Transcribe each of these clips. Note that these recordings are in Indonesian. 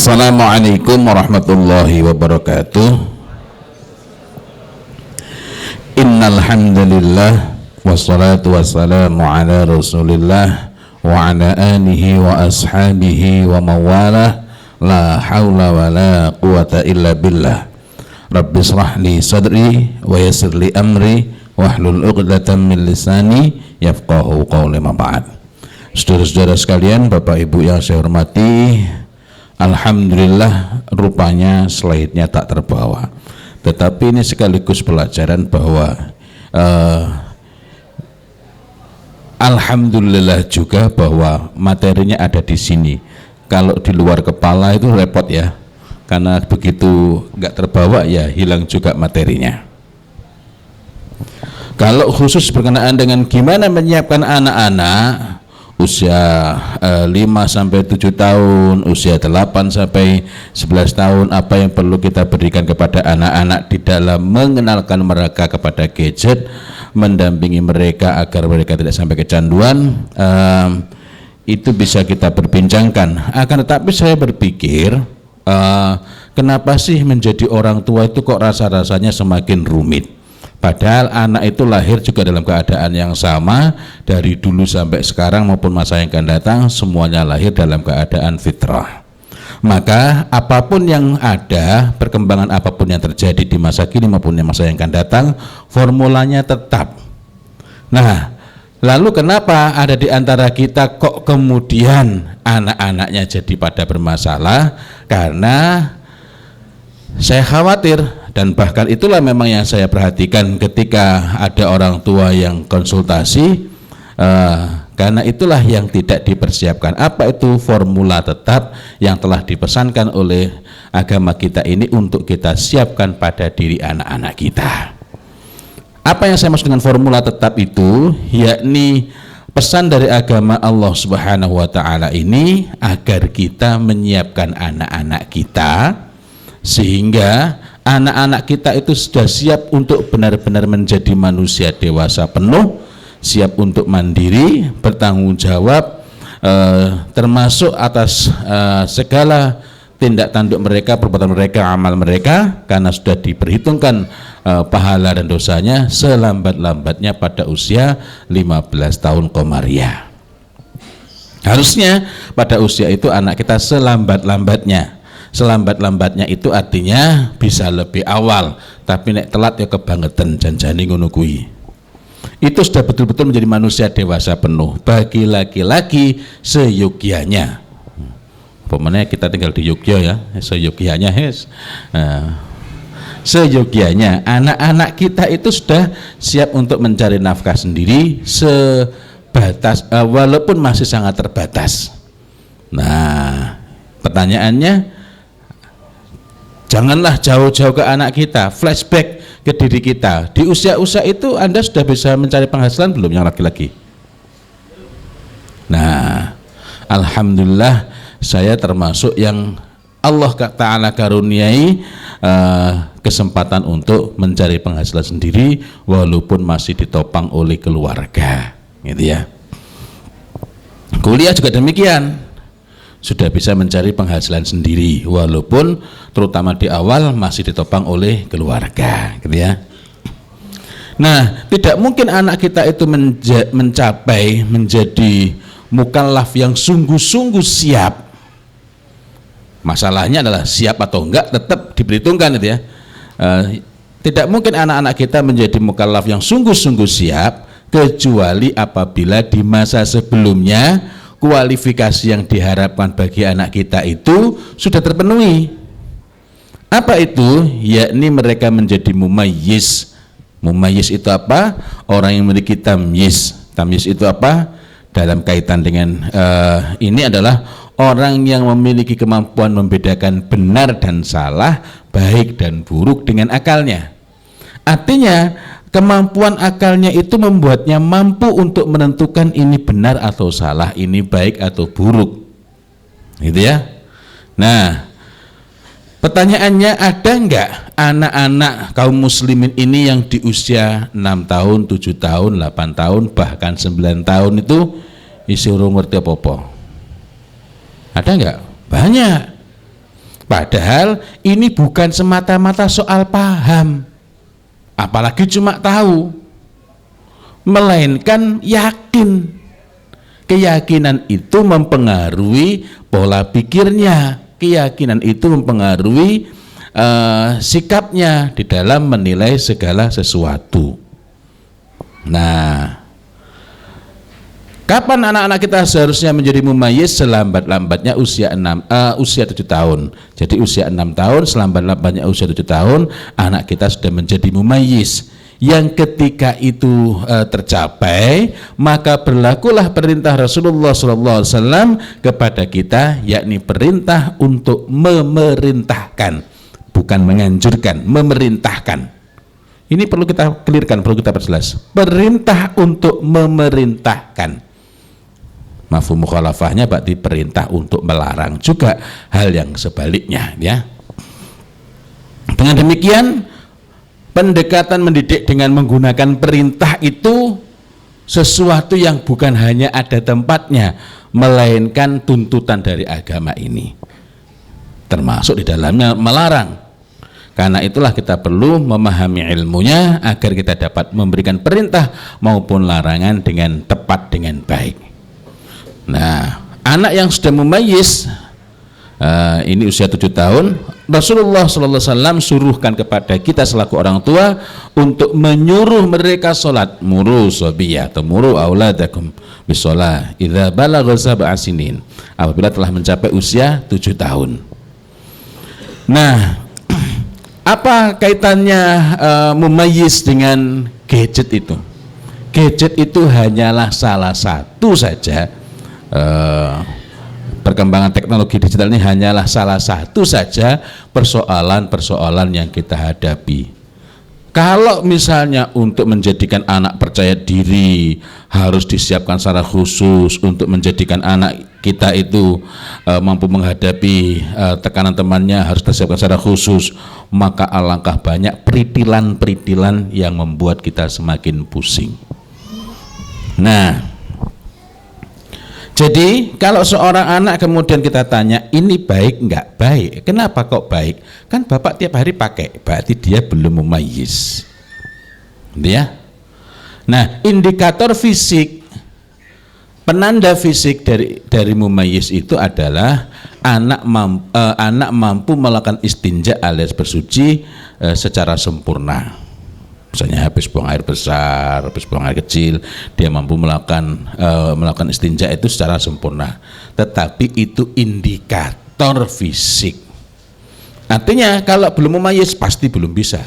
Assalamualaikum warahmatullahi wabarakatuh. Innal hamdalillah wassalatu wassalamu ala Rasulillah wa ala alihi wa ashabihi wa mawalah. La haula wa la quwata illa billah. Rabbi shrah li sadri wa yassir li amri wahlul 'uqdatam min lisani yafqahu qawli. Ma ba'd. Saudara-saudara sekalian, Bapak Ibu yang saya hormati, alhamdulillah rupanya slide-nya tak terbawa. Tetapi ini sekaligus pelajaran bahwa alhamdulillah juga bahwa materinya ada di sini. Kalau di luar kepala itu repot ya, karena begitu nggak terbawa ya hilang juga materinya. Kalau khusus berkenaan dengan gimana menyiapkan anak-anak usia 5 sampai 7 tahun, usia 8 sampai 11 tahun, apa yang perlu kita berikan kepada anak-anak di dalam mengenalkan mereka kepada gadget, mendampingi mereka agar mereka tidak sampai kecanduan, itu bisa kita perbincangkan. Akan tetapi saya berpikir, kenapa sih menjadi orang tua itu kok rasa-rasanya semakin rumit? Padahal anak itu lahir juga dalam keadaan yang sama dari dulu sampai sekarang maupun masa yang akan datang, semuanya lahir dalam keadaan fitrah. Maka apapun yang ada, perkembangan apapun yang terjadi di masa kini maupun di masa yang akan datang, formulanya tetap. Nah, lalu kenapa ada di antara kita kok kemudian anak-anaknya jadi pada bermasalah? Karena saya khawatir, dan bahkan itulah memang yang saya perhatikan ketika ada orang tua yang konsultasi, karena itulah yang tidak dipersiapkan. Apa itu formula tetap yang telah dipesankan oleh agama kita ini untuk kita siapkan pada diri anak-anak kita? Apa yang saya maksud dengan formula tetap itu, yakni pesan dari agama Allah Subhanahu wa Ta'ala ini agar kita menyiapkan anak-anak kita sehingga anak-anak kita itu sudah siap untuk benar-benar menjadi manusia dewasa penuh, siap untuk mandiri, bertanggung jawab, termasuk atas segala tindak tanduk mereka, perbuatan mereka, amal mereka, karena sudah diperhitungkan pahala dan dosanya selambat-lambatnya pada usia 15 tahun komariah. Harusnya pada usia itu anak kita selambat-lambatnya. Selambat-lambatnya itu artinya bisa lebih awal, tapi nek telat ya kebangetan janjane ngono kuwi. Itu sudah betul-betul menjadi manusia dewasa penuh bagi laki-laki seyogyanya. Pemene kita tinggal di Yogya ya, seyogyanya seyogyanya. Anak-anak kita itu sudah siap untuk mencari nafkah sendiri sebatas, walaupun masih sangat terbatas. Nah, pertanyaannya, janganlah jauh-jauh ke anak kita, flashback ke diri kita. Di usia-usia itu Anda sudah bisa mencari penghasilan belum yang laki-laki? Nah, alhamdulillah saya termasuk yang Allah Ta'ala karuniai kesempatan untuk mencari penghasilan sendiri walaupun masih ditopang oleh keluarga, gitu ya. Kuliah juga demikian, sudah bisa mencari penghasilan sendiri walaupun terutama di awal masih ditopang oleh keluarga, gitu ya. Nah, tidak mungkin anak kita itu mencapai menjadi mukallaf yang sungguh-sungguh siap. Masalahnya adalah siap atau enggak tetap diperhitungkan, gitu ya. Tidak mungkin anak-anak kita menjadi mukallaf yang sungguh-sungguh siap kecuali apabila di masa sebelumnya kualifikasi yang diharapkan bagi anak kita itu sudah terpenuhi. Apa itu? Yakni mereka menjadi mumayyiz. Mumayyiz itu apa? Orang yang memiliki tamyiz. Tamyiz itu apa? Dalam kaitan dengan ini adalah orang yang memiliki kemampuan membedakan benar dan salah, baik dan buruk dengan akalnya. Artinya kemampuan akalnya itu membuatnya mampu untuk menentukan ini benar atau salah, ini baik atau buruk, gitu ya. Nah, pertanyaannya, ada enggak anak-anak kaum muslimin ini yang di usia 6 tahun, 7 tahun, 8 tahun, bahkan 9 tahun itu isi urung ngerti apa-apa? Ada enggak? Banyak. Padahal ini bukan semata-mata soal paham, apalagi cuma tahu, melainkan yakin. Keyakinan itu mempengaruhi pola pikirnya, keyakinan itu mempengaruhi sikapnya di dalam menilai segala sesuatu. Nah, kapan anak-anak kita seharusnya menjadi mumayyiz? Selambat-lambatnya usia 7 tahun. Jadi usia 6 tahun, selambat-lambatnya usia 7 tahun, anak kita sudah menjadi mumayyiz. Yang ketika itu tercapai, maka berlakulah perintah Rasulullah SAW kepada kita, yakni perintah untuk memerintahkan, bukan menganjurkan, memerintahkan. Ini perlu kita clearkan, perlu kita perjelas. Perintah untuk memerintahkan. Mafhum mukhalafahnya berarti perintah untuk melarang, juga hal yang sebaliknya, ya. Dengan demikian, pendekatan mendidik dengan menggunakan perintah itu sesuatu yang bukan hanya ada tempatnya, melainkan tuntutan dari agama ini, termasuk di dalamnya melarang. Karena itulah kita perlu memahami ilmunya agar kita dapat memberikan perintah maupun larangan dengan tepat, dengan baik. Nah, anak yang sudah mumayyiz, ini usia 7 tahun, Rasulullah SAW suruhkan kepada kita selaku orang tua untuk menyuruh mereka sholat. Muru sobiyah atau muru auladakum bisolah idza balagha sab'a sinin, apabila telah mencapai usia 7 tahun. Nah, apa kaitannya mumayyiz dengan gadget itu? Gadget itu hanyalah salah satu saja, perkembangan teknologi digital ini hanyalah salah satu saja persoalan-persoalan yang kita hadapi. Kalau misalnya untuk menjadikan anak percaya diri harus disiapkan secara khusus, untuk menjadikan anak kita itu mampu menghadapi tekanan temannya harus disiapkan secara khusus, maka alangkah banyak peritilan-peritilan yang membuat kita semakin pusing. Nah, jadi kalau seorang anak kemudian kita tanya, ini baik enggak baik? Kenapa kok baik? Kan bapak tiap hari pakai, berarti dia belum mumayyiz. Ya. Nah, indikator fisik, penanda fisik dari mumayyiz itu adalah anak mampu melakukan istinja alias bersuci secara sempurna. Misalnya habis buang air besar, habis buang air kecil, dia mampu melakukan istinja itu secara sempurna. Tetapi itu indikator fisik. Artinya kalau belum mumayyiz pasti belum bisa.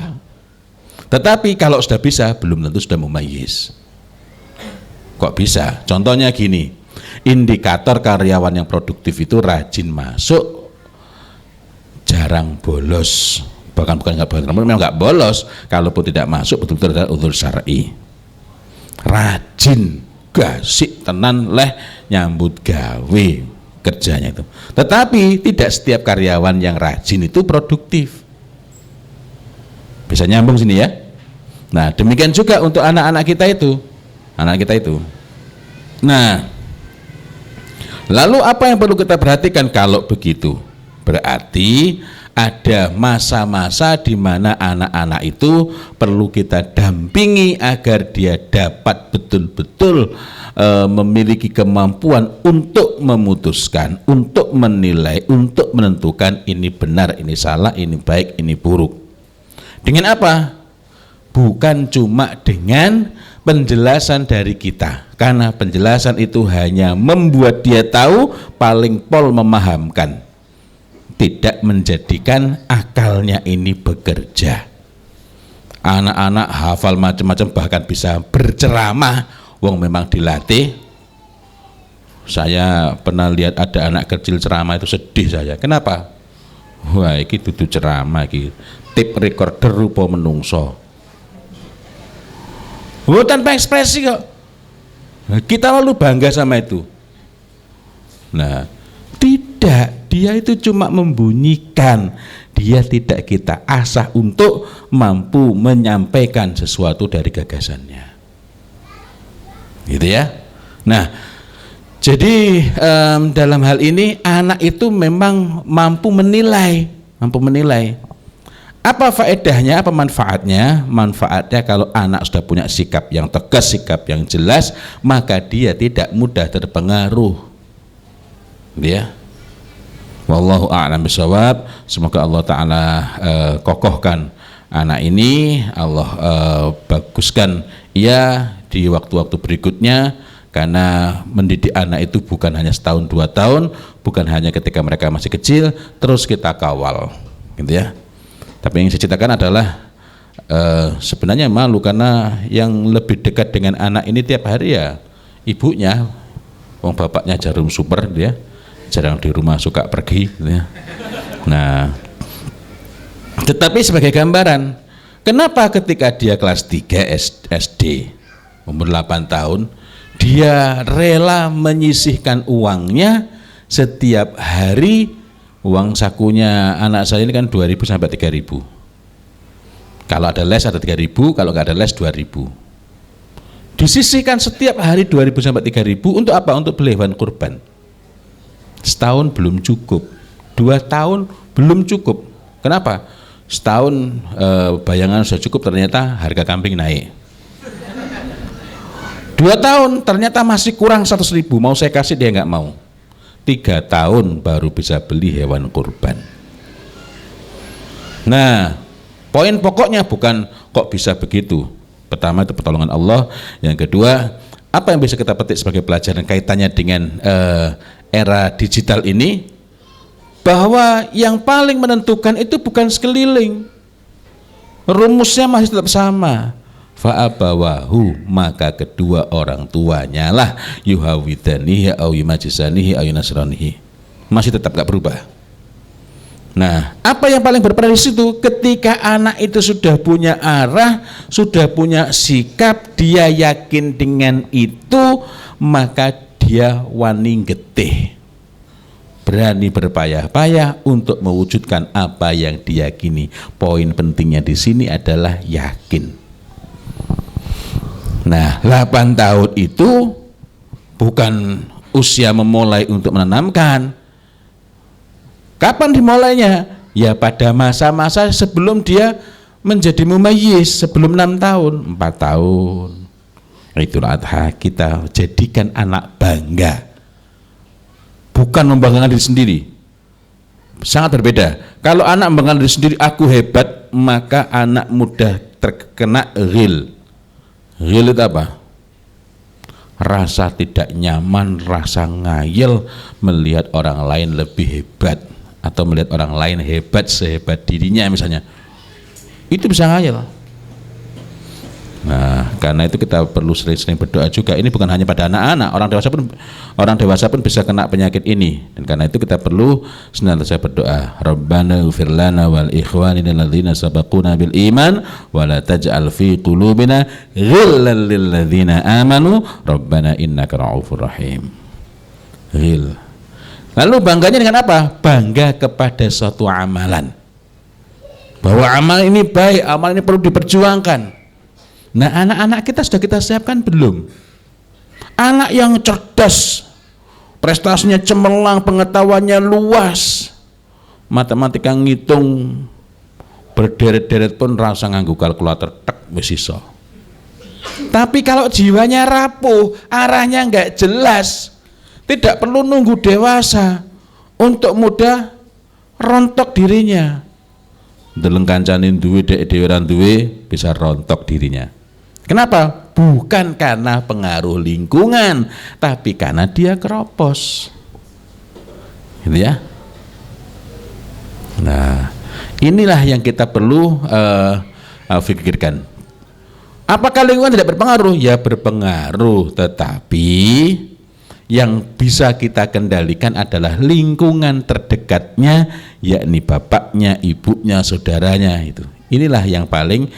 Tetapi kalau sudah bisa, belum tentu sudah mumayyiz. Kok bisa? Contohnya gini, indikator karyawan yang produktif itu rajin masuk, jarang bolos. Bahkan bukan memang nggak bolos, kalaupun tidak masuk betul-betul adalah udzur syar'i. Rajin, gasik tenan leh nyambut gawe kerjanya itu. Tetapi tidak setiap karyawan yang rajin itu produktif. Bisa nyambung sini ya. Nah, demikian juga untuk anak-anak kita itu. Nah, lalu apa yang perlu kita perhatikan kalau begitu? Berarti ada masa-masa di mana anak-anak itu perlu kita dampingi agar dia dapat betul-betul memiliki kemampuan untuk memutuskan, untuk menilai, untuk menentukan ini benar, ini salah, ini baik, ini buruk. Dengan apa? Bukan cuma dengan penjelasan dari kita, karena penjelasan itu hanya membuat dia tahu, paling pol memahamkan, tidak menjadikan akalnya ini bekerja. Anak-anak hafal macam-macam, bahkan bisa berceramah, wong memang dilatih. Saya pernah lihat ada anak kecil ceramah itu sedih saya. Kenapa? Wah, iki dudu ceramah iki. Tip recorder rupa menungso. Oh, tanpa ekspresi kok. Kita lalu bangga sama itu. Nah, tidak, dia itu cuma membunyikan, dia tidak kita asah untuk mampu menyampaikan sesuatu dari gagasannya, gitu ya. Nah, Jadi dalam hal ini anak itu memang mampu menilai. Apa faedahnya, apa manfaatnya? Manfaatnya kalau anak sudah punya sikap yang tegas, sikap yang jelas, maka dia tidak mudah terpengaruh. Ya. Wallahu a'lam bishawab. Semoga Allah Ta'ala kokohkan anak ini, Allah baguskan ia di waktu-waktu berikutnya, karena mendidik anak itu bukan hanya setahun 2 tahun, bukan hanya ketika mereka masih kecil terus kita kawal, gitu ya. Tapi yang saya ceritakan adalah sebenarnya malu, karena yang lebih dekat dengan anak ini tiap hari ya ibunya. Wong bapaknya jarum super, dia jarang di rumah, suka pergi, gitu ya. Nah, tetapi sebagai gambaran, kenapa ketika dia kelas 3 SD umur 8 tahun dia rela menyisihkan uangnya setiap hari. Uang sakunya anak saya ini kan 2.000 sampai 3.000. Kalau ada les ada 3.000, kalau nggak ada les 2.000. Disisihkan setiap hari 2.000 sampai 3.000 untuk apa? Untuk beli hewan kurban. Setahun belum cukup, 2 tahun belum cukup. Kenapa? Setahun bayangan sudah cukup, ternyata harga kambing naik. 2 tahun ternyata masih kurang 100.000, mau saya kasih dia nggak mau. 3 tahun baru bisa beli hewan kurban. Nah, poin pokoknya bukan kok bisa begitu. Pertama itu pertolongan Allah, yang kedua apa yang bisa kita petik sebagai pelajaran kaitannya dengan era digital ini, bahwa yang paling menentukan itu bukan sekeliling, rumusnya masih tetap sama. Fa'abawahu, maka kedua orang tuanya lah yuhawidanihi au yumajisanihi au yunasranihi, masih tetap gak berubah. Nah, apa yang paling berperan di situ? Ketika anak itu sudah punya arah, sudah punya sikap, dia yakin dengan itu, maka dia wani getih, berani berpayah-payah untuk mewujudkan apa yang diyakini. Poin pentingnya di sini adalah yakin. Nah, 8 tahun itu bukan usia memulai untuk menanamkan. Kapan dimulainya? Ya pada masa-masa sebelum dia menjadi mumayyiz, sebelum 6 tahun, 4 tahun. Itulah adha, kita jadikan anak bangga, bukan membanggakan diri sendiri. Sangat berbeda. Kalau anak membanggakan diri sendiri, aku hebat, maka anak mudah terkena ghil. Ghil itu apa? Rasa tidak nyaman, rasa ngayel melihat orang lain lebih hebat, atau melihat orang lain hebat sehebat dirinya misalnya. Itu bisa ngayel. Nah, karena itu kita perlu sering-sering berdoa juga. Ini bukan hanya pada anak-anak, orang dewasa pun bisa kena penyakit ini. Dan karena itu kita perlu senantiasa berdoa. Rabbana ighfir lana wal ikhwanina alladzina sabaquna bil iman wa la taj'al fi qulubina ghillan lil ladzina amanu rabbana innaka ra'ufur rahim. Ghil. Lalu bangganya dengan apa? Bangga kepada suatu amalan, bahwa amal ini baik, amal ini perlu diperjuangkan. Nah, anak-anak kita sudah kita siapkan belum? Anak yang cerdas, prestasinya cemerlang, pengetahuannya luas, matematika ngitung berderet-deret pun rasa nganggu kalkulator tek wis iso. Tapi kalau jiwanya rapuh, arahnya nggak jelas, tidak perlu nunggu dewasa untuk mudah rontok dirinya. Deleng kancanin duwe dek dhewe ora duwe bisa rontok dirinya. Kenapa? Bukan karena pengaruh lingkungan, tapi karena dia keropos. Gitu ya. Nah, inilah yang kita perlu pikirkan. Apakah lingkungan tidak berpengaruh? Ya berpengaruh, tetapi yang bisa kita kendalikan adalah lingkungan terdekatnya, yakni bapaknya, ibunya, saudaranya itu. Inilah yang paling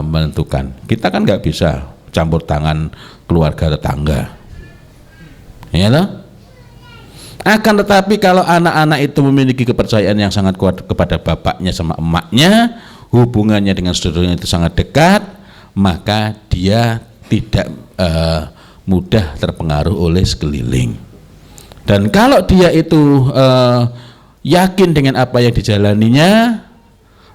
menentukan. Kita kan nggak bisa campur tangan keluarga tetangga, ya toh? Akan tetapi kalau anak-anak itu memiliki kepercayaan yang sangat kuat kepada bapaknya sama emaknya, hubungannya dengan saudaranya itu sangat dekat, maka dia tidak mudah terpengaruh oleh sekeliling. Dan kalau dia itu yakin dengan apa yang dijalaninya,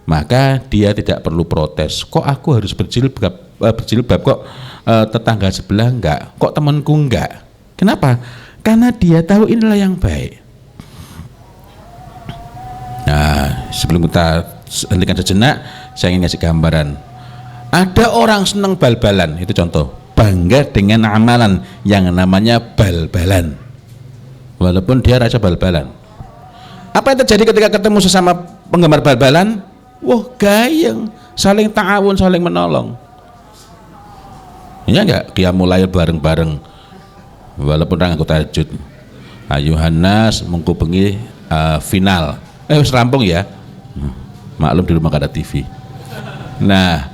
maka dia tidak perlu protes. Kok aku harus berjilbab kok tetangga sebelah enggak, kok temanku enggak? Kenapa? Karena dia tahu inilah yang baik. Nah, sebelum kita hentikan sejenak, saya ingin ngasih gambaran. Ada orang senang bal-balan, itu contoh, bangga dengan amalan yang namanya bal-balan, walaupun dia rasa bal-balan. Apa yang terjadi ketika ketemu sesama penggemar bal-balan? Wah, gayeng, saling ta'awun, saling menolong. Ya enggak? Dia mulai bareng-bareng, walaupun orang anggota tahajud. Ayuhannas mengkubengi final. Wis rampung ya. Maklum di rumah ada TV. Nah,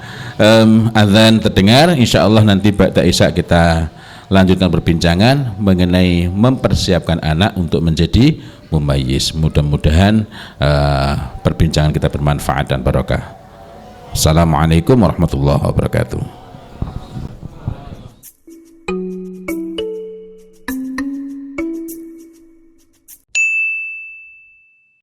azan terdengar, insya Allah nanti ba'da isya kita lanjutkan perbincangan mengenai mempersiapkan anak untuk menjadi mumayyiz. Mudah-mudahan perbincangan kita bermanfaat dan barokah. Assalamualaikum warahmatullahi wabarakatuh.